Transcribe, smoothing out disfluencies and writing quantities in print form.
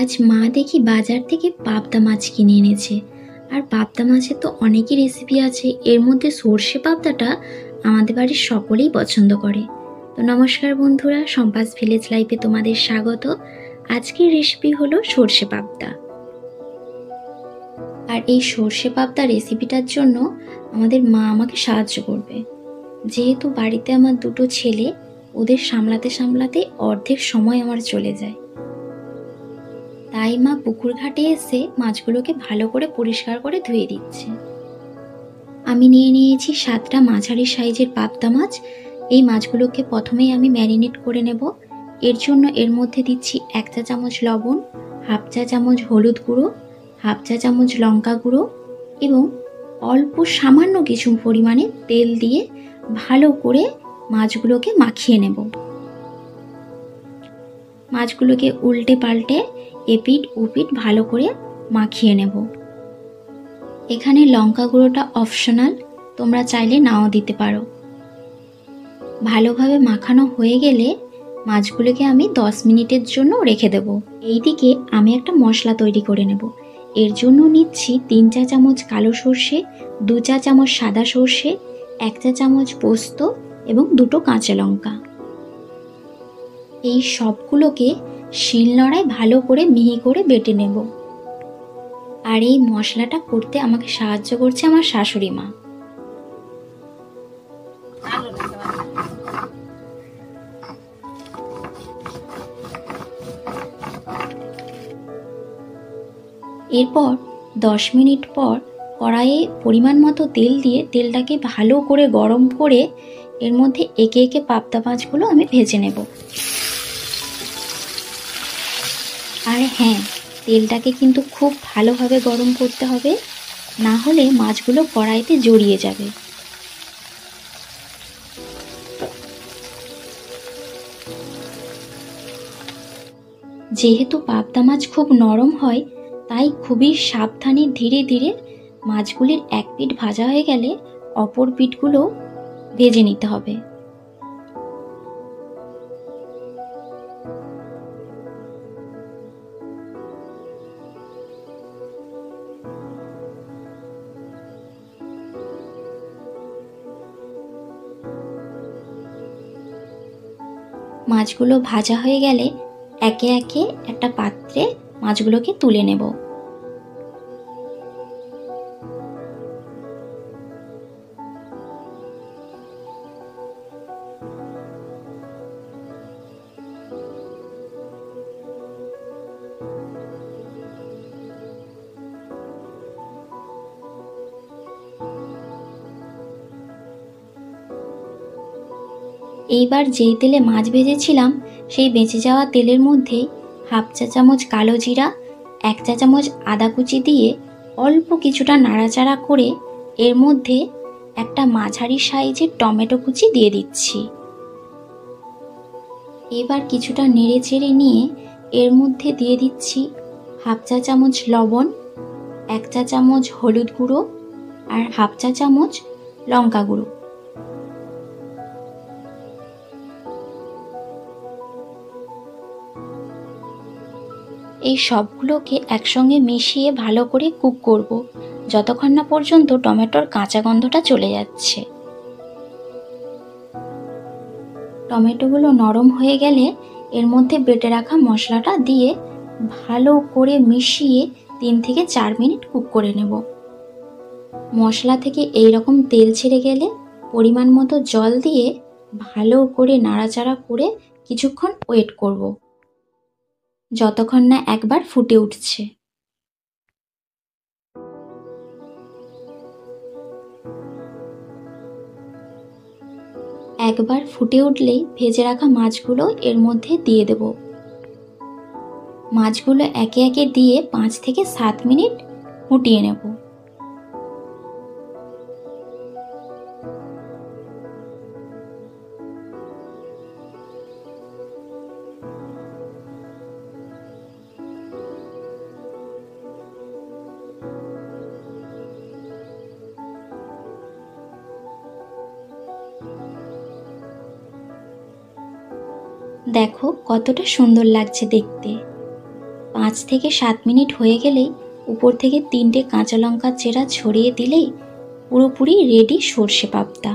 আজ মা দেখি বাজার থেকে পাবদা মাছ কিনে এনেছে। আর পাবদা মাছের তো অনেকই রেসিপি আছে, এর মধ্যে সর্ষে পাবদাটা আমাদের বাড়ির সকলেই পছন্দ করে। তো নমস্কার বন্ধুরা, সম্পাস ভিলেজ লাইফে তোমাদের স্বাগত। আজকের রেসিপি হলো সর্ষে পাবদা। আর এই সর্ষে পাবদা রেসিপিটার জন্য আমাদের মা আমাকে সাহায্য করবে। যেহেতু বাড়িতে আমার দুটো ছেলে, ওদের সামলাতে সামলাতে অর্ধেক সময় আমার চলে যায়। তাই মা পুকুর ঘাটে এসে মাছগুলোকে ভালো করে পরিষ্কার করে ধুয়ে দিচ্ছে। আমি নিয়ে নিয়েছি 7টা মাঝারি সাইজের পাবদা মাছ। এই মাছগুলোকে প্রথমেই আমি ম্যারিনেট করে নেব। এর জন্য এর মধ্যে দিচ্ছি 1 চা চামচ লবণ, হাফ চা চামচ হলুদ গুঁড়ো, হাফ চা চামচ লঙ্কা গুঁড়ো এবং অল্প সামান্য কিছু পরিমাণে তেল দিয়ে ভালো করে মাছগুলোকে মাখিয়ে নেব। মাছগুলোকে উল্টে পাল্টে এপিঠ ওপিঠ ভালো করে মাখিয়ে নেব। এখানে লঙ্কা গুঁড়োটা অপশনাল, তোমরা চাইলে নাও দিতে পারো। ভালোভাবে মাখানো হয়ে গেলে মাছগুলোকে আমি 10 মিনিটের জন্য রেখে দেব। এইদিকে আমি একটা মশলা তৈরি করে নেব। এর জন্য নিচ্ছি 3 চা চামচ কালো সর্ষে, 2 চা চামচ সাদা সর্ষে, 1 চা চামচ পোস্ত এবং 2টো কাঁচা লঙ্কা। এই সবগুলোকে শিলনোড়ায় ভালো করে মিহি করে বেটে নেব। আর এই মশলাটা করতে আমাকে সাহায্য করছে আমার শাশুড়ি মা। এরপর 10 মিনিট পর কড়াইয়ে পরিমাণ মতো তেল দিয়ে তেলটাকে ভালো করে গরম করে এর মধ্যে একে একে পাবদা মাছগুলো আমি ভেজে নেব। আর হ্যাঁ, তেলটাকে কিন্তু খুব ভালোভাবে গরম করতে হবে, না হলে মাছগুলো কড়াইতে জড়িয়ে যাবে। যেহেতু পাবদা মাছ খুব নরম হয়, তাই খুবই সাবধানে ধীরে ধীরে মাছগুলির এক পিঠ ভাজা হয়ে গেলে অপর পিঠগুলো ভেজে নিতে হবে। মাছগুলো ভাজা হয়ে গেলে একে একে একটা পাত্রে মাছগুলোকে তুলে নেব। এইবার যেই তেলে মাছ ভেজেছিলাম সেই বেঁচে যাওয়া তেলের মধ্যে হাফ চা চামচ কালো জিরা, 1 চা চামচ আদা কুচি দিয়ে অল্প কিছুটা নাড়াচাড়া করে এর মধ্যে একটা মাঝারি সাইজের টমেটো কুচি দিয়ে দিচ্ছি। এবার কিছুটা নেড়ে চেড়ে নিয়ে এর মধ্যে দিয়ে দিচ্ছি হাফ চা চামচ লবণ, 1 চা চামচ হলুদ গুঁড়ো আর হাফ চা চামচ লঙ্কা গুঁড়ো। এই সবগুলোকে একসঙ্গে মিশিয়ে ভালো করে কুক করব, যতক্ষণ না পর্যন্ত টমেটোর কাঁচা গন্ধটা চলে যাচ্ছে। টমেটোগুলো নরম হয়ে গেলে এর মধ্যে বেটে রাখা মশলাটা দিয়ে ভালো করে মিশিয়ে 3 থেকে 4 মিনিট কুক করে নেব। মশলা থেকে এই রকম তেল ছেড়ে গেলে পরিমাণ মতো জল দিয়ে ভালো করে নাড়াচাড়া করে কিছুক্ষণ ওয়েট করব, যতক্ষণ না একবার ফুটে উঠছে। একবার ফুটে উঠলেই ভেজে রাখা মাছগুলো এর মধ্যে দিয়ে দেব। মাছগুলো একে একে দিয়ে 5 থেকে 7 মিনিট ফুটিয়ে নেব। দেখো কতটা সুন্দর লাগছে দেখতে। 5 থেকে 7 মিনিট হয়ে গেলেই উপর থেকে 3টে কাঁচা লঙ্কার চেরা ছড়িয়ে দিলেই পুরোপুরি রেডি সর্ষে পাবদা।